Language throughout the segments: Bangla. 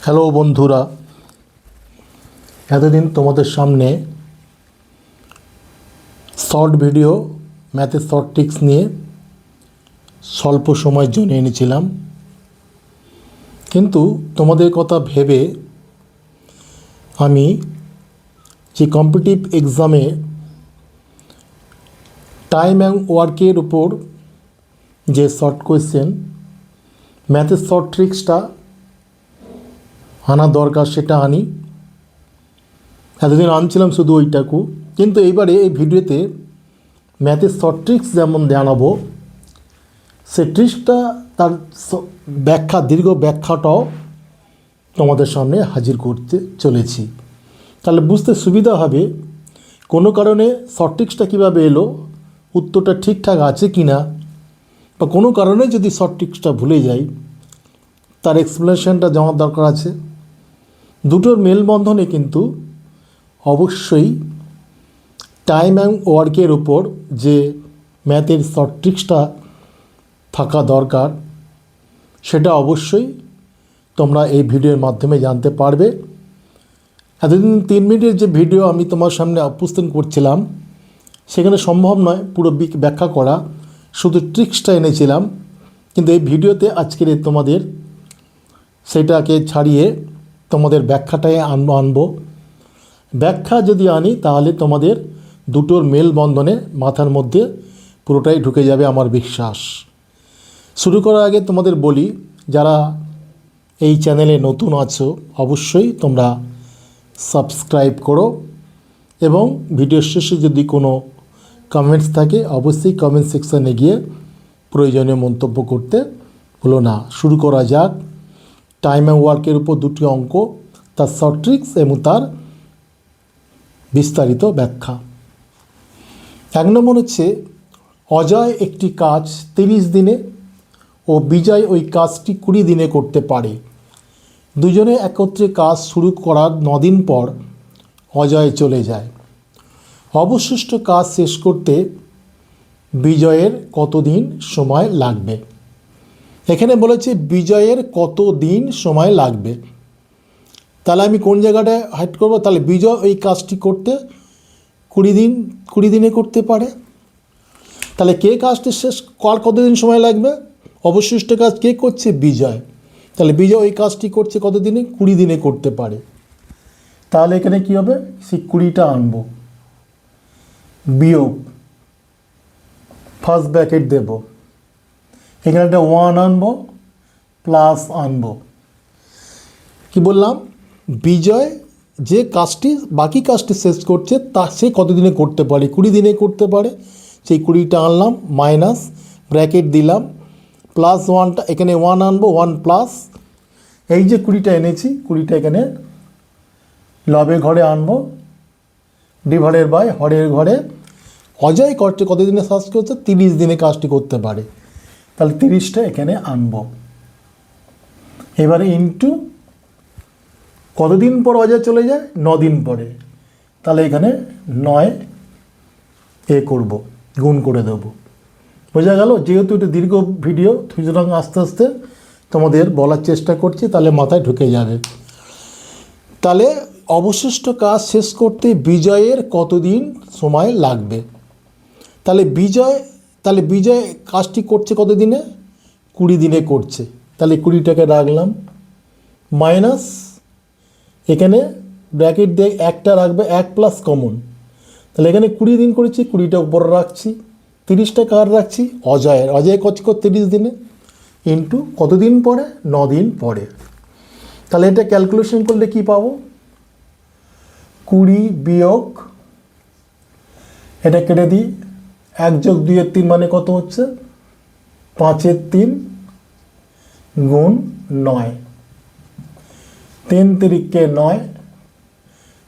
হ্যালো বন্ধুরা, এতদিন তোমাদের সামনে শর্ট ভিডিও ম্যাথের শর্ট ট্রিক্স নিয়ে স্বল্প সময়ের জন্য এনেছিলাম, কিন্তু তোমাদের কথা ভেবে আমি যে কম্পিটিটিভ এক্সামে টাইম অ্যান্ড ওয়ার্কের উপর যে শর্ট কোয়েশ্চেন ম্যাথের শর্ট ট্রিক্সটা আনা দরকার সেটা আনি। এতদিন আনছিলাম শুধু ওইটাকু, কিন্তু এইবারে এই ভিডিওতে ম্যাথের শর্ট ট্রিক্স যেমন জানাবো, সে ট্রিক্সটা তার ব্যাখ্যা, দীর্ঘ ব্যাখ্যাটাও তোমাদের সামনে হাজির করতে চলেছি। তাহলে বুঝতে সুবিধা হবে কোনো কারণে শর্ট ট্রিক্সটা কীভাবে এলো, উত্তরটা ঠিকঠাক আছে কি না, বা কোনো কারণে যদি শর্ট ট্রিক্সটা ভুলে যাই তার এক্সপ্লেনেশনটা জানার দরকার আছে। দুটোর মেলবন্ধনে কিন্তু অবশ্যই টাইম অ্যান্ড ওয়ার্কের উপর যে ম্যাথের শর্ট ট্রিক্সটা থাকা দরকার সেটা অবশ্যই তোমরা এই ভিডিওর মাধ্যমে জানতে পারবে। এতদিন 3 মিনিটের যে ভিডিও আমি তোমার সামনে উপস্থাপন করছিলাম সেখানে সম্ভব নয় পুরো ব্যাখ্যা করা, শুধু ট্রিক্সটা এনেছিলাম। কিন্তু এই ভিডিওতে আজকের তোমাদের সেটাকে ছাড়িয়ে তোমাদের ব্যাখ্যাটাই আনবো। ব্যাখ্যা যদি আনি তাহলে তোমাদের দুটোর মেলবন্ধনে মাথার মধ্যে পুরোটাই ঢুকে যাবে আমার বিশ্বাস। শুরু করার আগে তোমাদের বলি, যারা এই চ্যানেলে নতুন আছো অবশ্যই তোমরা সাবস্ক্রাইব করো, এবং ভিডিওর শেষে যদি কোনো কমেন্টস থাকে অবশ্যই কমেন্ট সেকশানে গিয়ে প্রয়োজনীয় মন্তব্য করতে ভুলো না। শুরু করা যাক টাইম অ্যান্ড ওয়ার্কের উপর দুটি অঙ্ক, তার শর্ট ট্রিক্স এবং তার বিস্তারিত ব্যাখ্যা। 1 নম্বর হচ্ছে, অজয় একটি কাজ 30 দিনে ও বিজয় ওই কাজটি 20 দিনে করতে পারে। দুজনে একত্রে কাজ শুরু করার 9 দিন পর অজয় চলে যায়। অবশিষ্ট কাজ শেষ করতে বিজয়ের কতদিন সময় লাগবে? এখানে বলেছে বিজয়ের কত দিন সময় লাগবে। তাহলে আমি কোন জায়গাটায় হাইড করব? তাহলে বিজয় ওই কাজটি করতে 20 দিনে করতে পারে। তাহলে কে কাজটি শেষ কতদিন সময় লাগবে? অবশিষ্ট কাজ কে করছে? বিজয়। তাহলে বিজয় ওই কাজটি করছে কত দিনে? 20 দিনে করতে পারে। তাহলে এখানে কি হবে? সেই 20টা আনবো, বিয়োগ, ফার্স্ট ব্র্যাকেট দেব, এখানে একটা 1 আনবো, প্লাস আনবো। কি বললাম? বিজয় যে কাজটি বাকি কাজটি শেষ করছে তা সে কতদিনে করতে পারে? 20 দিনে করতে পারে। সেই 20টা আনলাম, মাইনাস ব্র্যাকেট দিলাম, প্লাস 1টা এখানে 1 আনবো, 1 প্লাস এই যে 20টা এনেছি 20টা এখানে লবের ঘরে আনবো, ডিভাইডেড বাই হরের ঘরে। অজয় কাজটি কতদিনে শেষ করছে? 30 দিনে কাজটি করতে পারে। তাহলে 30টা এখানে আনবো। এবারে ইন্টু কতদিন পর অজয় চলে যায়? 9 দিন পরে। তাহলে এখানে 9 করব, গুণ করে দেবো। বোঝা গেল? যেহেতু এটা দীর্ঘ ভিডিও সুতরাং আস্তে আস্তে তোমাদের বলার চেষ্টা করছি, তাহলে মাথায় ঢুকে যাবে। তাহলে অবশিষ্ট কাজ শেষ করতে বিজয়ের কতদিন সময় লাগবে? তাহলে বিজয় কাজটি করছে কত দিনে? 20 দিনে করছে। তাহলে 20টাকে রাখলাম, মাইনাস এখানে ব্র্যাকেট দিয়ে একটা রাখবে, 1 প্লাস কমন। তাহলে এখানে 20 দিন করেছি, 20টা উপরে রাখছি, 30টা কার রাখছি? অজয় কাজ কর 30 দিনে, ইন্টু কতদিন পরে? 9 দিন পরে। তাহলে এটা ক্যালকুলেশন করলে কি পাবো? 20 বিয়োগ, এটা কেটে দিই, 1 যোগ 2 এর 3 মানে কত হচ্ছে? 5 এর 3 গুণ 9, 3 তিরিকে 9।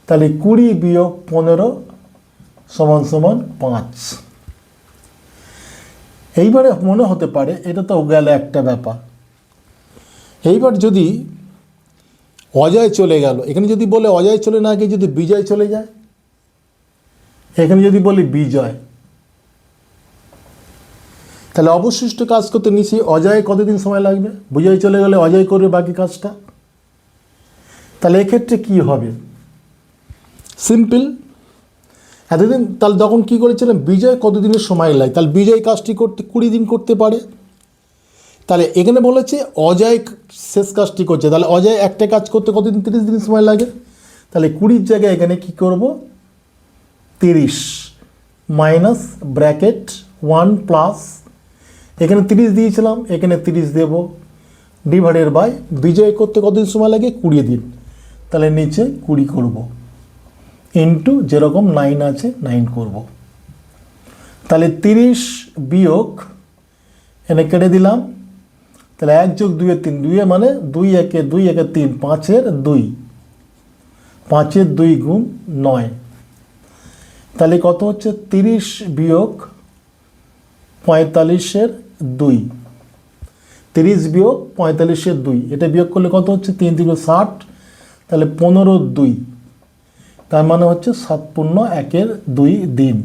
তাহলে 20 বিয়োগ 15 সমান সমান 5। এইবারে মনে হতে পারে এটা তো গেল একটা ব্যাপার। এইবার যদি অজয় চলে গেল, এখানে যদি বলে অজয় চলে না গিয়ে যদি বিজয় চলে যায়, এখানে যদি বলি বিজয়, তাহলে অবশিষ্ট কাজ করতে নিশ্চয়ই অজয় কতদিন সময় লাগবে? বিজয় চলে গেলে অজয় করবে বাকি কাজটা। তাহলে এক্ষেত্রে কী হবে? সিম্পল, এতদিন তাহলে তখন কী করেছিলাম, বিজয় কতদিনের সময় লাগে, তাহলে বিজয় কাজটি করতে 20 দিন করতে পারে। তাহলে এখানে বলেছে অজয় শেষ কাজটি করছে, তাহলে অজয় একটা কাজ করতে কতদিন, 30 দিন সময় লাগে। তাহলে 20 জায়গায় এখানে কী করব, 30 মাইনাস ব্র্যাকেট 1 প্লাস এখানে 30 দিয়েছিলাম, এখানে 30 দেব, ডিভাইডেড বাই বিজয় করতে কতদিন সময় লাগে, 20 দিন। তাহলে নিচে 20 করব, ইন্টু যেরকম 9 আছে 9 করব। তাহলে 30 বিয়োগ এনে কেটে দিলাম, তাহলে 1 যোগ 2 এর 3, 2 মানে 2 একে 2 একে 3, 5 এর 2, 5 এর 2 গুণ 9। তাহলে কত হচ্ছে, 30 বিয়োগ 45 এর 2, 30 বিয়োগ 45 এর 2, এটা বিয়োগ করলে কত হচ্ছে, 3 × 60, তাহলে 15 2, তার মানে হচ্ছে 7×1 দিন।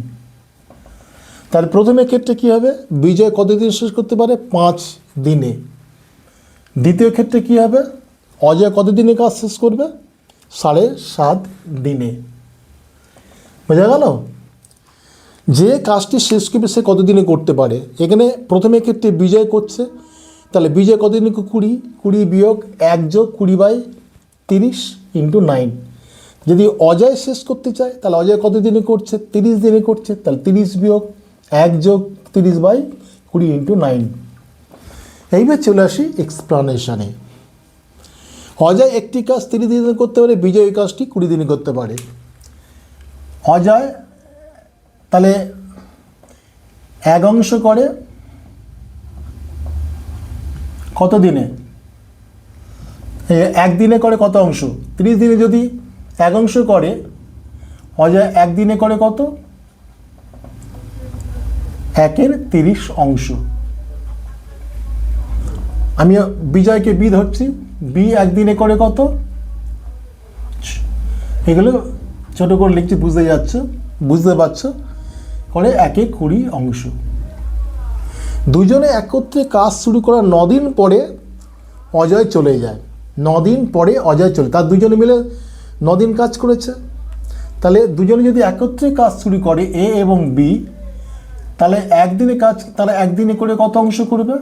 তাহলে প্রথমে ক্ষেত্রে কী হবে, বিজয় কতদিন শেষ করতে পারে, 5 দিনে। দ্বিতীয় ক্ষেত্রে কী হবে, অজয় কতদিনে কাজ শেষ করবে, 7.5 দিনে। বোঝা গেল? যে কাজটি শেষ করবে সে কতদিনে করতে পারে। এখানে প্রথমে ক্ষেত্রে বিজয় করছে, তাহলে বিজয় কতদিনে, 20 বিয়োগ 1 যোগ 20/30 ইন্টু 9। যদি অজয় শেষ করতে চায় তাহলে অজয় কতদিনে করছে, 30 দিনে করছে, তাহলে 30 বিয়োগ 1 যোগ 30/20 ইন্টু 9। এইবার চলে আসি এক্সপ্লানেশানে। অজয় একটি কাজ 30 দিনে করতে পারে, বিজয় এই কাজটি 20 দিনে করতে পারে। অজয় তাহলে 1 অংশ করে কত দিনে, 1 দিনে করে কত অংশ, 30 দিনে যদি 1 অংশ করে, অজয় 1 দিনে করে কত, 1/30 অংশ। আমি বিজয়কে বি ধরছি, বি 1 দিনে করে কত, এগুলো ছোটো করে লিখছি, বুঝতে পারছো, করে 1/20 অংশ। দুজনে একত্রে কাজ শুরু করার 9 দিন পরে অজয় চলে যায়, 9 দিন পরে অজয় চলে, তার দুজনে মিলে 9 দিন কাজ করেছে। তাহলে দুজনে যদি একত্রে কাজ শুরু করে এ এবং বি, তাহলে 1 দিনে কাজ, তাহলে 1 দিনে করে কত অংশ করবে,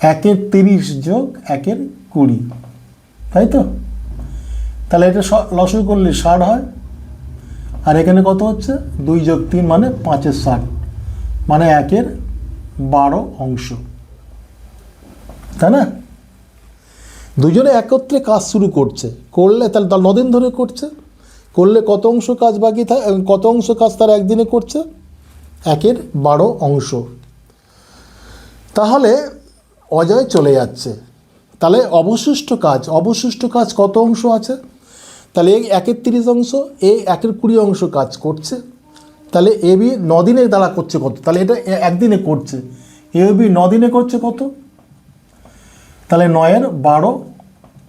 1/30 যোগ 1/20, তাই তো? তাহলে এটা লসগু করলে 60 হয়, আর এখানে কত হচ্ছে, 2 যোগ 3 মানে 5/60, মানে 1/12 অংশ, তাই না? দুজনে একত্রে কাজ শুরু করলে তাহলে 9 দিন ধরে করছে, করলে কত অংশ কাজ বাকি থাকে, কত অংশ কাজ তার 1 দিনে করছে, 1/12 অংশ। তাহলে অজয় চলে যাচ্ছে, তাহলে অবশিষ্ট কাজ কত অংশ আছে, তাহলে এই 1/30 অংশ, এই 1/20 অংশ কাজ করছে। তাহলে এ বি 9 দিনে দ্বারা করছে কত, তাহলে এটা 1 দিনে করছে, এ বি 9 দিনে করছে কত, তাহলে 9/12,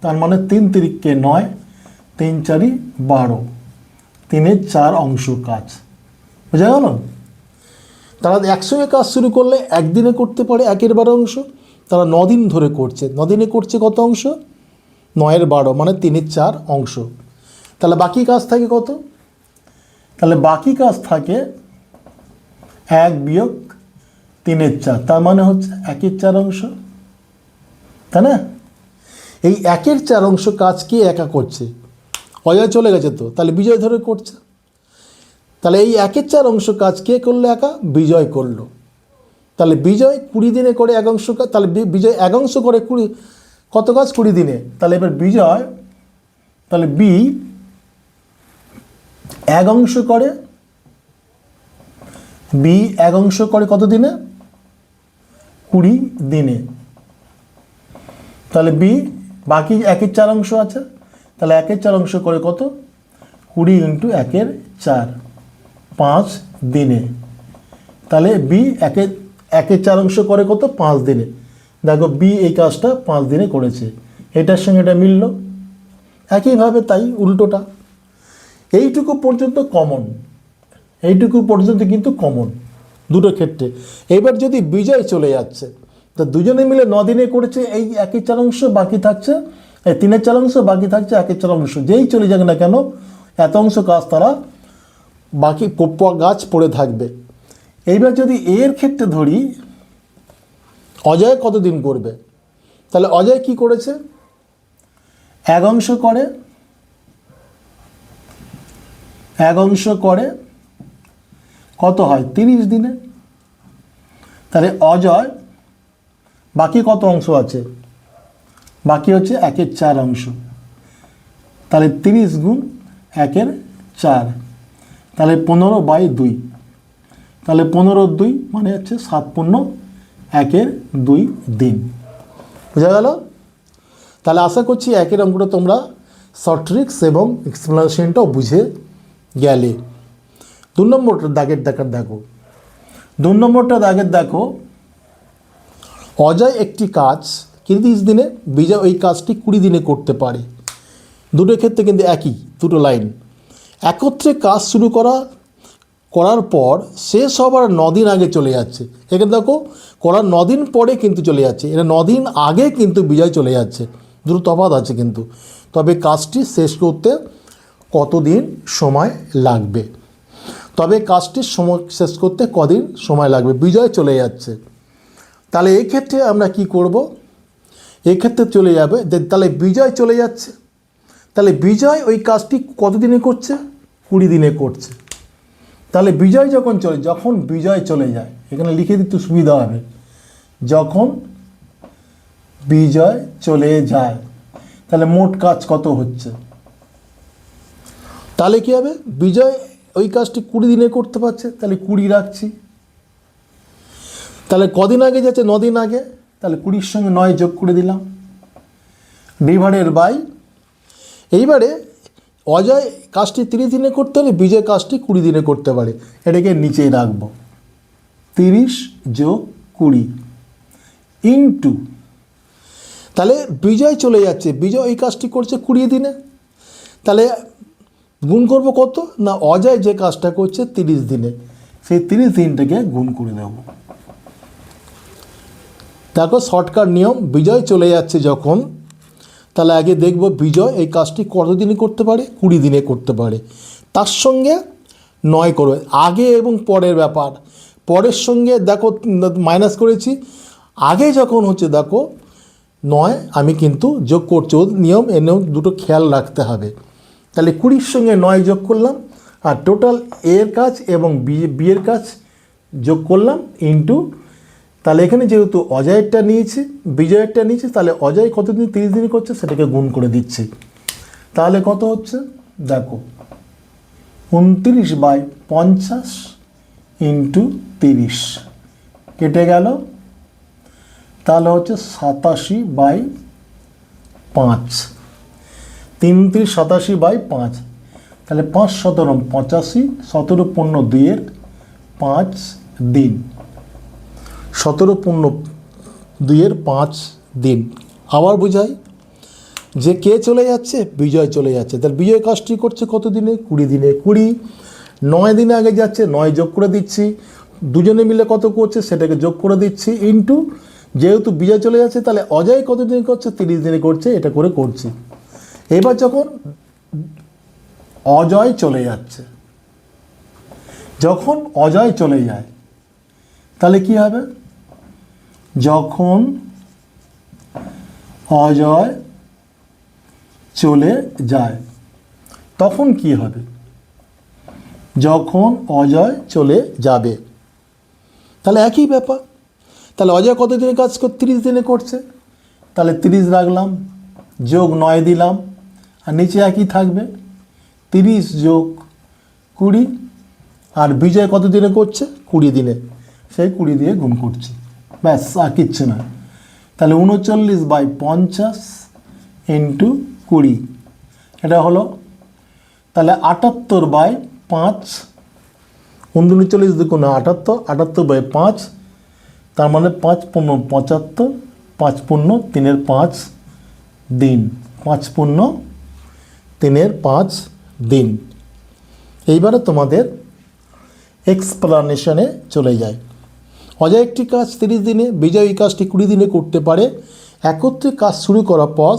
তার মানে 3 × 9, 3 × 4 = 12, 3/4 অংশ কাজ। বোঝা গেল? তারা একসঙ্গে কাজ শুরু করলে 1 দিনে করতে পারে 1/12 অংশ, তারা 9 দিন ধরে করছে, 9 দিনে করছে কত অংশ, 9/12 মানে 3/4 অংশ। তাহলে বাকি কাজ থাকে কত, তাহলে বাকি কাজ থাকে 1 বিয়োগ 3/4, তার মানে হচ্ছে 1/4 অংশ, তাই না? এই 1/4 অংশ কাজ কে একা করছে, অজয় চলে গেছে তো, তাহলে বিজয় ধরে করছে। তাহলে এই 1/4 অংশ কাজ কে করলো, একা বিজয় করলো। তাহলে বিজয় 20 দিনে করে 1 অংশ কাজ, তাহলে বিজয় 1 অংশ করে 20, কত কাজ 20 দিনে। তাহলে এবার বিজয়, তাহলে বি 1 অংশ করে, বি 1 অংশ করে কত দিনে, 20 দিনে। তাহলে বি বাকি 1/4 অংশ আছে, তাহলে 1/4 অংশ করে কত, 20 × 1/4, 5 দিনে। তাহলে বি 1/4 অংশ করে কত, 5 দিনে। দেখো বি এই কাজটা 5 দিনে করেছে, এটার সঙ্গে এটা মিলল। একইভাবে তাই উল্টোটা, এইটুকু পর্যন্ত কমন, এইটুকু পর্যন্ত কিন্তু কমন দুটো ক্ষেত্রে। এবার যদি বিজয় চলে যাচ্ছে, তো দুজনে মিলে 9 দিনে করেছে এই 1/4 অংশ, বাকি থাকছে এই 3/4 বাকি থাকছে 1/4। যেই চলে যাক না কেন এত অংশ কাজ তারা বাকি গাছ পড়ে থাকবে। এইবার যদি এর ক্ষেত্রে ধরি অজয় কতদিন করবে, তাহলে অজয় কি করেছে, 1 অংশ করে 1 অংশ করে কত হয় 30 দিনে। তাহলে অজয় বাকি কত অংশ আছে, বাকি হচ্ছে 1/4 অংশ। তাহলে 30 গুণ 1/4, তাহলে 15/2। তাহলে 15/2 মানে হচ্ছে 7×1/2 দিন। বোঝা গেল? তাহলে আশা করছি একের অঙ্কটা তোমরা শর্ট ট্রিক্স এবং এক্সপ্লেনেশনটাও বুঝে গেলে। 2 নম্বরটা দাগের দেখো 2 নম্বরটা দাগের দেখো, অজয় একটি কাজ 30 দিনে, বিজয় ওই কাজটি 20 দিনে করতে পারে। দুটো ক্ষেত্রে কিন্তু একই, দুটো লাইন। একত্রে কাজ শুরু করার পর শেষ হবার 9 দিন আগে চলে যাচ্ছে। এখানে দেখো করার 9 দিন পরে কিন্তু চলে যাচ্ছে, এটা 9 দিন আগে কিন্তু বিজয় চলে যাচ্ছে, দুটো তফাৎ আছে কিন্তু। তবে কাজটি শেষ করতে কতদিন সময় লাগবে, শেষ করতে কদিন সময় লাগবে, বিজয় চলে যাচ্ছে। তাহলে এই ক্ষেত্রে আমরা কি করব, এক্ষেত্রে চলে যাবে তাহলে বিজয় চলে যাচ্ছে, তাহলে বিজয় ওই কাজটি কত দিনে করছে, 20 দিনে করছে। তাহলে বিজয় যখন বিজয় চলে যায়, এখানে লিখে দিতে সুবিধা হবে, যখন বিজয় চলে যায় তাহলে মোট কাজ কত হচ্ছে, তাহলে কি হবে, বিজয় ওই কাজটি 20 দিনে করতে পারছে, তাহলে 20 রাখছি। তাহলে কদিন আগে যাচ্ছে, 9 দিন আগে, তাহলে 20-র সঙ্গে 9 যোগ করে দিলাম, ডিভাইডেড বাই। এইবারে অজয় কাজটি 30 দিনে করতে হলে বিজয় কাজটি 20 দিনে করতে পারে, এটাকে নিচেই রাখবো, 30 যোগ 20 ইন্টু, তাহলে বিজয় চলে যাচ্ছে, বিজয় এই কাজটি করছে 20 দিনে, তাহলে গুণ করব কত না, অজয় যে কাজটা করছে 30 দিনে, সেই 30 দিনটাকে গুণ করে দেব। দেখো শর্টকাট নিয়ম, বিজয় চলে যাচ্ছে যখন, তাহলে আগে দেখব বিজয় এই কাজটি কত দিনে করতে পারে, 20 দিনে করতে পারে, তার সঙ্গে 9 করবে, আগে এবং পরের ব্যাপার। পরের সঙ্গে দেখো মাইনাস করেছি, আগে যখন হচ্ছে দেখো 9 আমি কিন্তু যোগ করছি, নিয়ম দুটো খেয়াল রাখতে হবে। তাহলে 20-র সঙ্গে 9 যোগ করলাম, আর টোটাল এর কাজ এবং বিয়ের কাজ যোগ করলাম ইন্টু, তাহলে এখানে যেহেতু অজয়েরটা নিয়েছি বিজয়েরটা নিয়েছি, তাহলে অজয় কতদিন 30 দিন করছে সেটাকে গুণ করে দিচ্ছি। তাহলে কত হচ্ছে দেখো, 29/50 ইন্টু 30 কেটে গেল, তাহলে হচ্ছে 87/5, 3 87/5, তাহলে 5 17 85, 17 15 2 5 দিন, 17 15 2 5 দিন। আবার বোঝাই যে কে চলে যাচ্ছে, বিজয় চলে যাচ্ছে, তাহলে বিজয় কাজটি করছে কত দিনে, 20 দিনে, 20 9 দিনে আগে যাচ্ছে, 9 যোগ করে দিচ্ছি, দুজনে মিলে কত করছে সেটাকে যোগ করে দিচ্ছি ইন্টু, যেহেতু বিজয় চলে যাচ্ছে তাহলে অজয় কত দিনে করছে, 30 দিনে করছে, এটা করে করছি। এবার যখন অজয় চলে যাচ্ছে, যখন অজয় চলে যায় তাহলে কি হবে, যখন অজয় চলে যায় তখন কি হবে, যখন অজয় চলে যাবে, তাহলে একই ব্যাপার। তাহলে অজয় কত দিনে কাজ 30 দিনে করছে, তাহলে 30 রাখলাম, যোগ 9 দিলাম, আর নিচে একই থাকবে 30 যোগ 20, আর বিজয় কত দিনে করছে 20 দিনে, সেই 20 দিয়ে গুণ করছি, ব্যাস আর কিচ্ছু না। তাহলে 39/50 ইন্টু 20, এটা হলো তাহলে 78/5, 39 দুগুণ 78, 78/5, তার মানে 5 15 75, 5 15 3 5 দিন, 5 15 3 5 দিন। এইবারে তোমাদের এক্সপ্লানেশনে চলে যায়। অজয় একটি কাজ 30 দিনে, বিজয় এই কাজটি 20 দিনে করতে পারে। একত্রে কাজ শুরু করার পর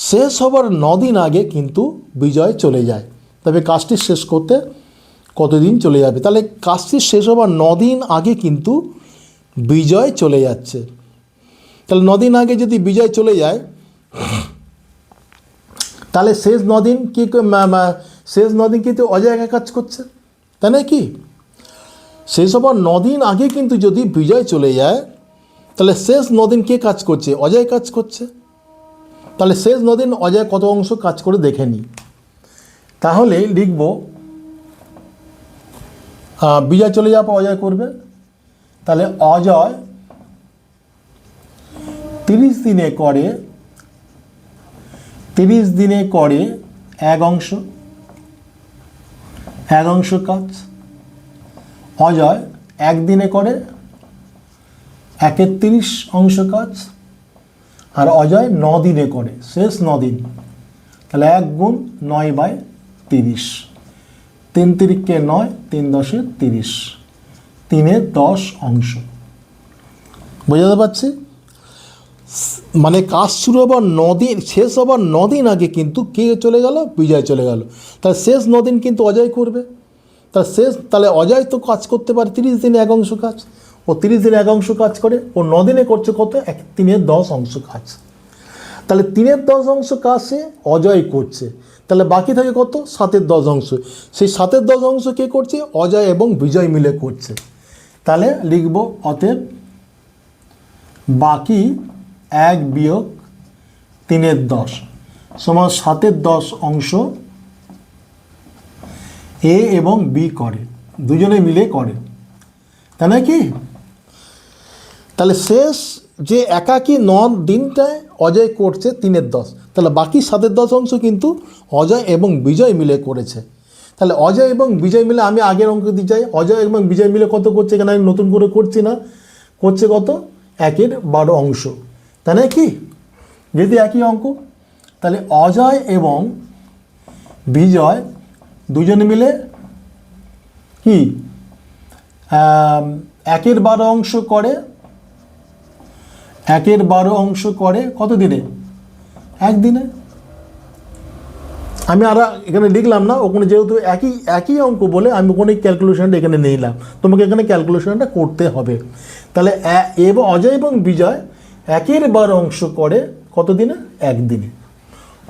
শেষ হবার 9 দিন আগে কিন্তু বিজয় চলে যায়। তবে কাজটি শেষ করতে কতদিন চলে যাবে? তাহলে কাজটি শেষ হবার 9 দিন আগে কিন্তু বিজয় চলে যাচ্ছে। তাহলে 9 দিন আগে যদি বিজয় চলে যায়, তাহলে শেষ 9 দিন কি শেষ 9 দিন কিন্তু অজয় একা কাজ করছে, তাই না? কি শেষ হবার 9 দিন আগে কিন্তু যদি বিজয় চলে যায়, তাহলে শেষ 9 দিন কে কাজ করছে? অজয় কাজ করছে। তাহলে শেষ 9 দিন অজয় কত অংশ কাজ করে দেখে নিই। তাহলে লিখব বিজয় চলে যাওয়ার পর অজয় করবে। তাহলে অজয় 30 দিনে করে 1 অংশ কাজ। অজয় 1 দিনে করে 1/30 অংশ কাজ। আর অজয় 9 দিনে করে, শেষ 9 দিন। তাহলে 1 গুণ 9/30, 3 তিরিকে 9, 3 দশে 30, 3-এর 10 অংশ। বোঝাতে পারছি? মানে কাজ শুরু হবার 9 দিন, শেষ হবার 9 দিন আগে কিন্তু কে চলে গেল? বিজয় চলে গেল। তাহলে শেষ 9 দিন কিন্তু অজয় করবে। তাহলে অজয় তো কাজ করতে পারে 30 দিনে 1 অংশ কাজ। ও 30 দিনে 1 অংশ কাজ করে, ও 9 দিনে করছে কত? 3-এর 10 অংশ কাজ। তাহলে 3-এর 10 অংশ কাজ সে অজয় করছে। তাহলে বাকি থাকে কত? 7-এর 10 অংশ। সেই 7-এর 10 অংশ কে করছে? অজয় এবং বিজয় মিলে করছে। তাহলে লিখব অতএব বাকি 1 বিয়োগ 3-এর 10 সমান 7-এর 10 অংশ এ এবং বি করে, দুজনে মিলে করে, তাই না কি? তাহলে শেষ যে একাকি 9 দিনটায় অজয় করছে 3-এর 10, তাহলে বাকি 7-এর 10 অংশ কিন্তু অজয় এবং বিজয় মিলে করেছে। তাহলে অজয় এবং বিজয় মিলে, আমি আগের অঙ্ক দিয়ে যাই, অজয় এবং বিজয় মিলে কত করছে? এখানে আমি নতুন করে করছি না, করছে কত? 1-এর 12 অংশ, তাই না কি? যদি একই অঙ্ক, তাহলে অজয় এবং বিজয় দুজনে মিলে কি 1-এর 12 অংশ করে, 1-এর 12 অংশ করে কত দিনে? 1 দিনে। আমি আর এখানে লিখলাম না, ওখানে যেহেতু একই অঙ্ক বলে আমি ওখানে ক্যালকুলেশনটা এখানে নিলাম, তোমাকে এখানে ক্যালকুলেশনটা করতে হবে। তাহলে অজয় এবং বিজয় 1-এর 12 অংশ করে কত দিনে? 1 দিনে।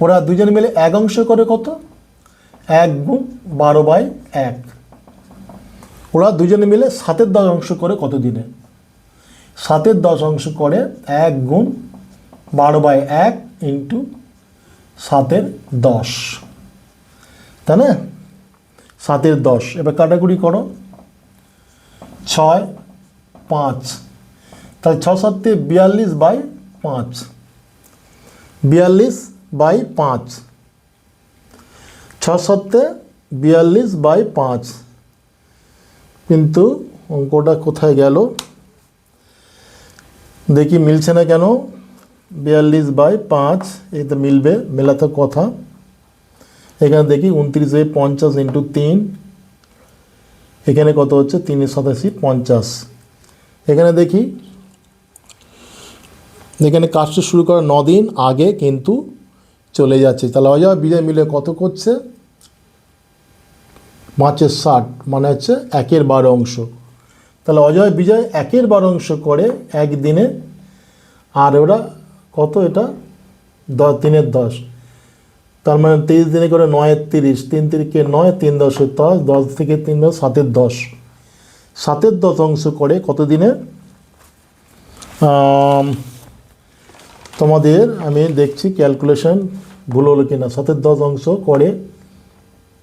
ওরা দুজন মিলে 1 অংশ করে কত? 1 গুণ 12/1। ওরা দুজনে মিলে 7-এর 10 অংশ করে কত দিনে? 7-এর 10 অংশ করে 1 গুণ 12/1 ইন্টু 7-এর 10, তাই না? 7-এর 10, এবার কাটাকুটি করো, 6, 5, তাহলে 6 7 42/5, 42/5, 6 7 42/5। কিন্তু অঙ্কটা কোথায় গেল দেখি, মিলছে না কেন? 42/5 এই তো মিলবে, মেলাতে কথা। এখানে দেখি 29/50 ইন্টু 3, এখানে কত হচ্ছে? 3-87 50। এখানে দেখি, এখানে কাজটা শুরু করার 9 দিন আগে কিন্তু চলে যাচ্ছে। তাহলে অজয় বিজয় মিলে কত করছে? 5-60, মানে হচ্ছে 1-এর 12 অংশ। তাহলে অজয় বিজয় 1-এর 12 অংশ করে 1 দিনে, আর ওরা কত? এটা 3-এর 10, তার মানে 23 দিনে করে 9-এর 30, 3 তিরিকে 9, 3 10-এর 10, 10 থেকে 3 7-এর 10, 7-এর 10 অংশ করে কত দিনে? তোমাদের আমি দেখছি ক্যালকুলেশন ভুল হলো কিনা। 7-এর 10 অংশ করে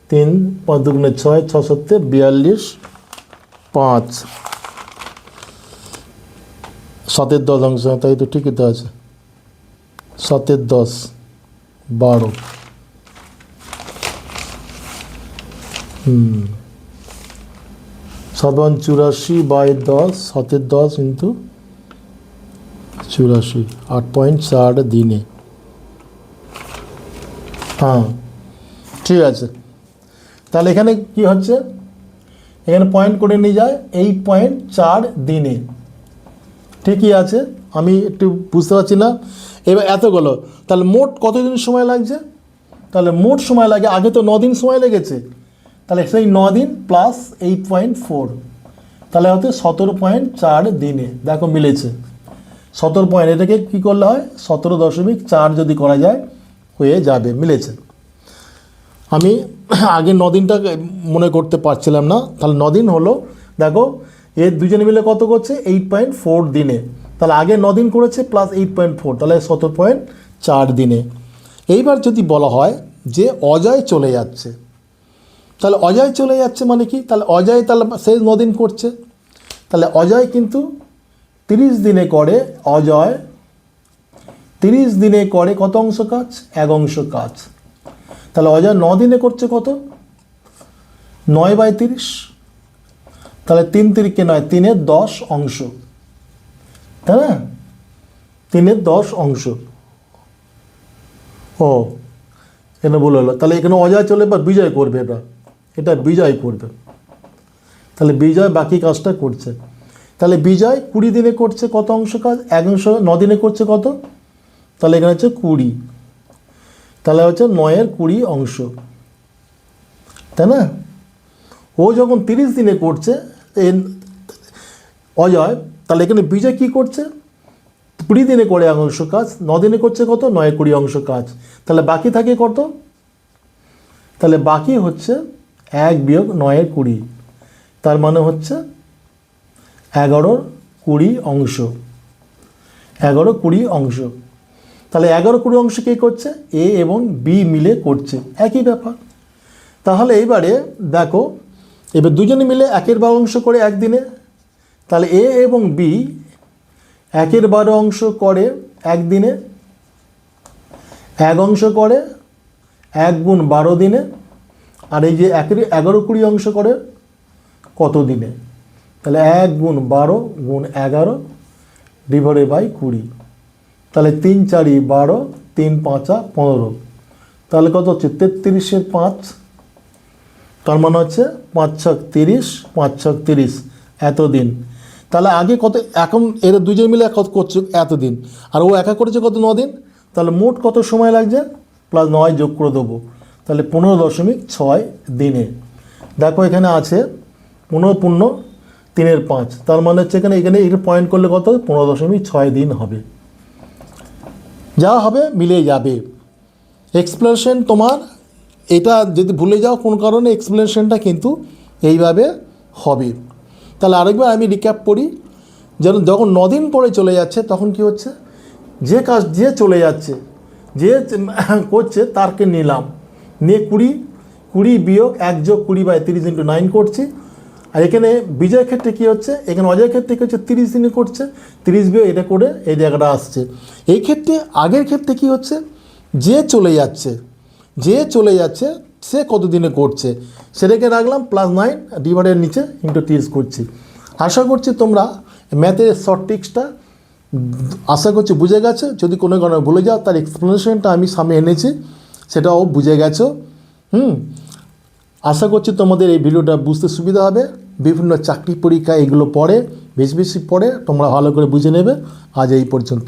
3 5 2 6, 6 7 42/5, 7-এর 10 অংশ, তাই তো ঠিকই তো আছে। 7-এর 10 12, 7-84/10, 7-এর 10 ইন্টু 84, 8.4 দিনে। হ্যাঁ ঠিক আছে। তাহলে এখানে কি হচ্ছে? এখানে পয়েন্ট করে নিয়ে যায় 8.4 দিনে, ঠিকই আছে। আমি একটু বুঝতে পারছি না, এবার এতগুলো, তাহলে মোট কতদিন সময় লাগছে? তাহলে মোট সময় লাগে, আগে তো 9 দিন সময় লেগেছে, তাহলে সেই 9 দিন প্লাস 8.4, তাহলে হচ্ছে 17.4 দিনে। দেখো মিলেছে 17 পয়েন্ট, এটাকে কী করলে হয় 17.4 যদি করা যায় হয়ে যাবে, মিলেছে। আমি আগে 9 দিনটা মনে করতে পারছিলাম না, তাহলে 9 দিন হলো। দেখো এর দুজনে মিলে কত করছে 8.4 দিনে, তাহলে আগে 9 দিন করেছে প্লাস 8.4, তাহলে 17.4 দিনে। এইবার যদি বলা হয় যে অজয় চলে যাচ্ছে, তাহলে অজয় চলে যাচ্ছে মানে কি? তাহলে অজয় তাহলে শেষ 9 দিন করছে, তাহলে অজয় কিন্তু 30 দিনে করে, অজয় 30 দিনে করে কত অংশ কাজ? 1 অংশ কাজ। তাহলে অজয় 9 দিনে করছে কত? 9/30, তাহলে 3 তিরিকে 9, 3-এর 10 অংশ, তাই না? 3-এর 10 অংশ। ও এখানে ভুল হলো, তাহলে এখানে অজয় চলে এবার বিজয় করবে, এটা বিজয় করবে, তাহলে বিজয় বাকি কাজটা করছে। তাহলে বিজয় 20 দিনে করছে কত অংশ কাজ? 1 অংশ। 9 দিনে করছে কত? তাহলে এখানে হচ্ছে 20, তাহলে হচ্ছে 9-এর 20 অংশ, তাই না? ও যখন 30 দিনে করছে অজয়, তাহলে এখানে বিজয় কী করছে? 20 দিনে করে 1 অংশ কাজ, 9 দিনে করছে কত? 9-এর 20 অংশ কাজ, তাহলে বাকি থাকে কত? তাহলে বাকি হচ্ছে 1 বিয়োগ 9-এর 20, তার মানে হচ্ছে 11-র 20 অংশ, 11-20 অংশ। তাহলে 11-20 অংশ কে করছে? এ এবং বি মিলে করছে, একই ব্যাপার। তাহলে এইবারে দেখো, এবার দুজনে মিলে 1/12 অংশ করে একদিনে, তাহলে এ এবং বি 1/12 অংশ করে একদিনে, 1 অংশ করে 1 গুণ 12 দিনে, আর এই যে 11-20 অংশ করে কত দিনে? তাহলে 1 গুণ 12 গুণ 11 ডিভাইডেড বাই 20, তাহলে 3 4 12, 3 5 15, তাহলে কত হচ্ছে? 33-এর 5, তার মানে হচ্ছে 5 6 30, 5 6 30 এতদিন। তাহলে আগে কত, এখন এরা দুজন মিলে কত করছে? এতদিন, আর ও একা করেছে কত? 9 দিন। তাহলে মোট কত সময় লাগছে? প্লাস 9 যোগ করে দেবো, তাহলে 15.6 দিনে। দেখো এখানে আছে 15 3-এর 5, তার মানে হচ্ছে এখানে এটা পয়েন্ট করলে কত? 15.6 দিন হবে, যা হবে মিলে যাবে। এক্সপ্লেনেশন তোমার এটা যদি ভুলে যাও কোন কারণে, এক্সপ্লেনেশনটা কিন্তু এইভাবে হবে। তাহলে আরেকবার আমি রিক্যাপ করি, যেন যখন 9 দিন পরে চলে যাচ্ছে তখন কি হচ্ছে? যে কাজ যে চলে যাচ্ছে, যে করছে তারকে নিলাম, নিয়ে 20 বিয়োগ 1 যোগ 20/30 × 9 করছি। আর এখানে বিজয়ের ক্ষেত্রে কী হচ্ছে? এখানে অজয়ের ক্ষেত্রে কী হচ্ছে? 30 দিনে করছে, 30 বিয়োগ এটা করে এই জায়গাটা আসছে। এই ক্ষেত্রে আগের ক্ষেত্রে কী হচ্ছে? যে চলে যাচ্ছে, যে চলে যাচ্ছে সে কত দিনে করছে সেটাকে রাখলাম +9 ডিভাইডের নিচে ইন্টু 30 করছি। আশা করছি তোমরা ম্যাথের শর্ট ট্রিক্সটা আশা করছি বুঝে গেছো। যদি কোনো কারণে ভুলে যাও তার এক্সপ্লেনেশনটা আমি সামনে এনেছি, সেটাও বুঝে গেছো। আশা করছি তোমাদের এই ভিডিওটা বুঝতে সুবিধা হবে। বিভিন্ন চাকরি পরীক্ষা এগুলো পড়ে বেশি বেশি পড়ে তোমরা ভালো করে বুঝে নেবে। আজ এই পর্যন্ত।